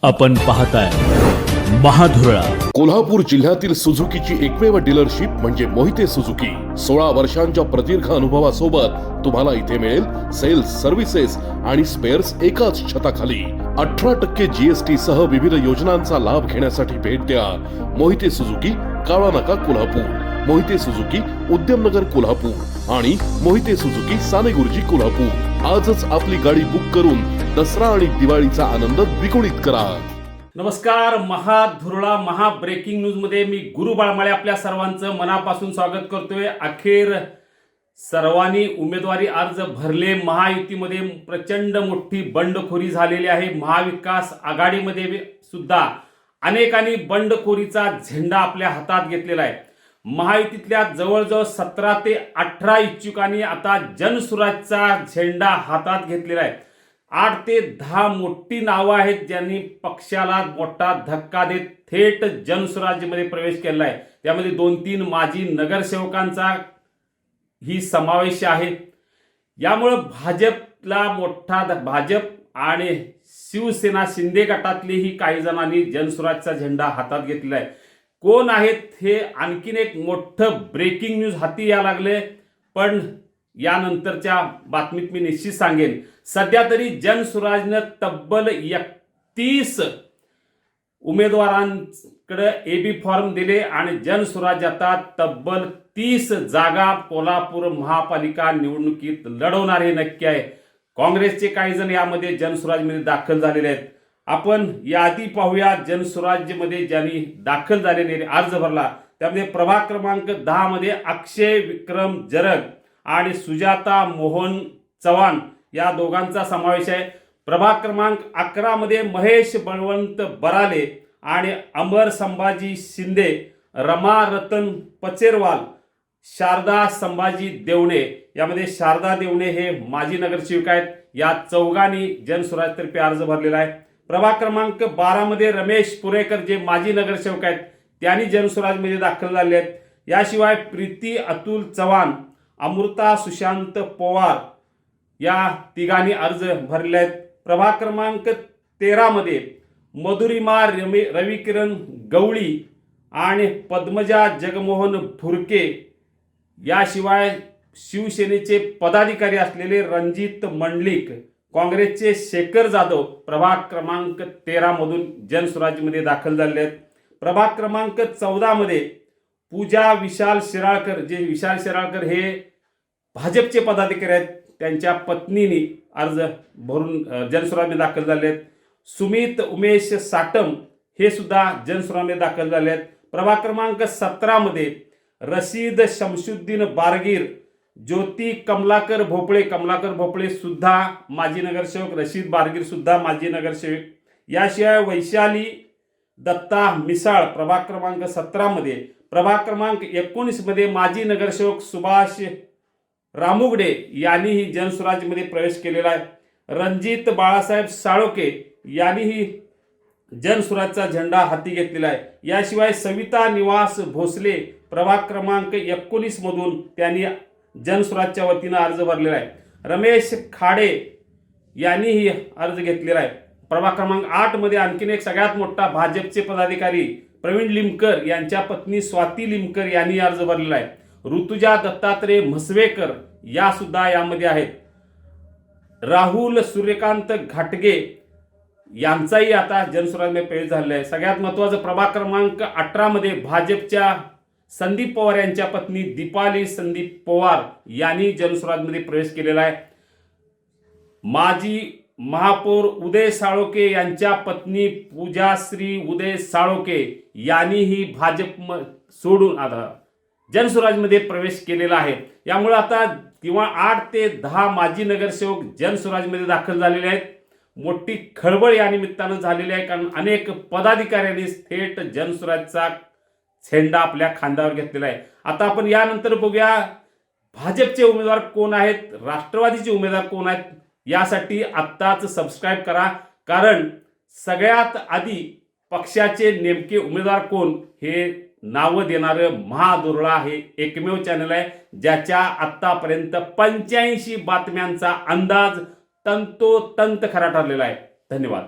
आपण पाहताय महाधुरळा. कोल्हापूर जिल्ह्यातील सुझुकीची एकमेव डीलरशिप म्हणजे मोहिते सुझुकी. 16 वर्षांच्या प्रदीर्घ अनुभवासोबत तुम्हाला इथे मिळेल सेल्स, सर्व्हिसेस आणि स्पेअर्स एकाच छताखाली. 18% GST सह विविध योजनांचा लाभ घेण्यासाठी भेट द्या मोहिते सुझुकी, काळा नाका, कोल्हापूर. मोहिते सुझुकी, उद्यमनगर, कोल्हापूर आणि मोहिते सुझुकी, सानेगुरुजी, कोल्हापूर. आजच आपली गाडी बुक करून दसरा आणि दिवाळीचा आनंद द्विगुणित करा. नमस्कार. महाधुरळा महा ब्रेकिंग न्यूज मध्ये मी गुरु बाळमाळे आपल्या सर्वांचं मनापासून स्वागत करतोय. अखेर सर्वांनी उमेदवारी अर्ज भरले. महायुतीमध्ये प्रचंड मोठी बंडखोरी झालेली आहे. महाविकास आघाडीमध्ये सुद्धा अनेकांनी बंडखोरीचा झेंडा आपल्या हातात घेतलेला आहे. महायुतीतल्या जवळजवळ 17 ते 18 इच्छुकांनी आता जनसुराजचा झेंडा हातात घेतलेला आहे. 8 ते 10 मोठी नावं आहेत ज्यांनी पक्षाला मोठा धक्का देत थेट जनसुराज्यमध्ये प्रवेश केला आहे. त्यामध्ये 2-3 माजी नगरसेवकांचा ही समावेश आहे. यामुळे भाजपला मोठा भाजप आणि शिवसेना शिंदे गटातलेही काही जणांनी जनसुराजचा झेंडा हातात घेतलेला आहे. कोण आहेत हे आणखीन एक मोठं ब्रेकिंग न्यूज हाती या लागले, पण यानंतरच्या बातमीत मी निश्चित सांगेन. सध्या तरी जनसुराजनं तब्बल 31 उमेदवारांकडे एबी फॉर्म दिले आणि जनसुराज आता तब्बल 30 जागा कोल्हापूर महापालिका निवडणुकीत लढवणार हे नक्की आहे. काँग्रेसचे काही जण यामध्ये जनसुराजमध्ये दाखल झालेले आहेत. आपण यादी पाहूया. जनसुराज्यमध्ये ज्यांनी दाखल झालेले अर्ज भरला त्यामध्ये प्रभाग क्रमांक 10 मध्ये अक्षय विक्रम जरग आणि सुजाता मोहन चव्हाण या दोघांचा समावेश आहे. प्रभाग क्रमांक 11 मध्ये महेश बळवंत बराले आणि अमर संभाजी शिंदे, रमा रतन पचेरवाल, शारदा संभाजी देवणे. यामध्ये शारदा देवणे हे माजी नगरसेविका आहेत. या चौघांनी जनसुराजतर्फे अर्ज भरलेला आहे. प्रभाग क्रमांक 12 मध्ये रमेश पुरेकर जे माजी नगरसेवक आहेत त्यांनी जनसुराजमध्ये दाखल झाले आहेत. याशिवाय प्रीती अतुल चव्हाण, अमृता सुशांत पवार या तिघांनी अर्ज भरले आहेत. प्रभाग क्रमांक 13 मध्ये मधुरिमा रविकिरण गवळी आणि पद्मजा जगमोहन भुरके. याशिवाय शिवसेनेचे पदाधिकारी असलेले रणजित मंडलिक, काँग्रेसचे शेखर जाधव प्रभाग क्रमांक 13 मधून जनसुराज्यमध्ये दाखल झाले आहेत. प्रभाग क्रमांक 14 मध्ये पूजा विशाल शिराळकर, जे विशाल शिराळकर हे भाजपचे पदाधिकारी आहेत, त्यांच्या पत्नीने अर्ज भरून जनसुराजमध्ये दाखल झाले आहेत. सुमित उमेश साटम हे सुद्धा जनसुराजमध्ये दाखल झाले आहेत. प्रभाग क्रमांक 17 मध्ये रशीद शमशुद्दीन बारगीर, ज्योती कमलाकर भोपळे सुद्धा माजी नगरसेवक, रशीद बारगीर सुद्धा माजी नगरसेवक. याशिवाय वैशाली दत्ता मिसाळ प्रभाग क्रमांक 17 मध्ये. प्रभाग क्रमांक 19 मध्ये माजी नगरसेवक सुभाष रामुगडे यांनीही जनसुराजमध्ये प्रवेश केलेला आहे. रणजित बाळासाहेब साळोके यांनीही जनसुराजचा झेंडा हाती घेतलेला आहे. याशिवाय सविता निवास भोसले प्रभाग क्रमांक 19 मधून त्यांनी जनसुराजच्या वतीनं अर्ज भरलेला आहे. रमेश खाडे यांनीही अर्ज घेतलेला आहे. प्रभाग क्रमांक 8 मध्ये आणखीन एक सगळ्यात मोठा भाजपचे पदाधिकारी प्रवीण लिमकर यांच्या पत्नी स्वाती लिमकर यांनी अर्ज भरलेला आहे. ऋतुजा दत्तात्रय म्हसवेकर या सुद्धा यामध्ये आहेत. राहुल सूर्यकांत घाटगे यांचाही आता जनसुराजमध्ये प्रवेश झालेला आहे. सगळ्यात महत्त्वाचं प्रभाग क्रमांक 18 मध्ये भाजपच्या संदीप पवार यांच्या पत्नी दीपाली संदीप पवार यांनी जनसुराजमध्ये प्रवेश केलेला आहे. माजी महापौर उदय साळोके यांच्या पत्नी पूजाश्री उदय साळोके यांनीही भाजप सोडून आता जनसुराजमध्ये प्रवेश केलेला आहे. यामुळे आता किंवा 8 ते 10 माजी नगरसेवक जनसुराजमध्ये दाखल झालेले आहेत. मोठी खळबळ या निमित्तानं झालेली आहे, कारण अनेक पदाधिकाऱ्यांनी थेट जनसुराजचा झेंडा आपल्या खांद्यावर घेतलेला आहे. आता आपण यानंतर बघूया भाजपचे उमेदवार कोण आहेत, राष्ट्रवादीचे उमेदवार कोण आहेत. यासाठी आत्ताच सबस्क्राईब करा, कारण सगळ्यात आधी पक्षाचे नेमके उमेदवार कोण हे नावं देणारं महाधुरळा हे एकमेव चॅनल आहे ज्याच्या आत्तापर्यंत 85 बातम्यांचा अंदाज तंतोतंत खरा ठरलेला आहे. धन्यवाद.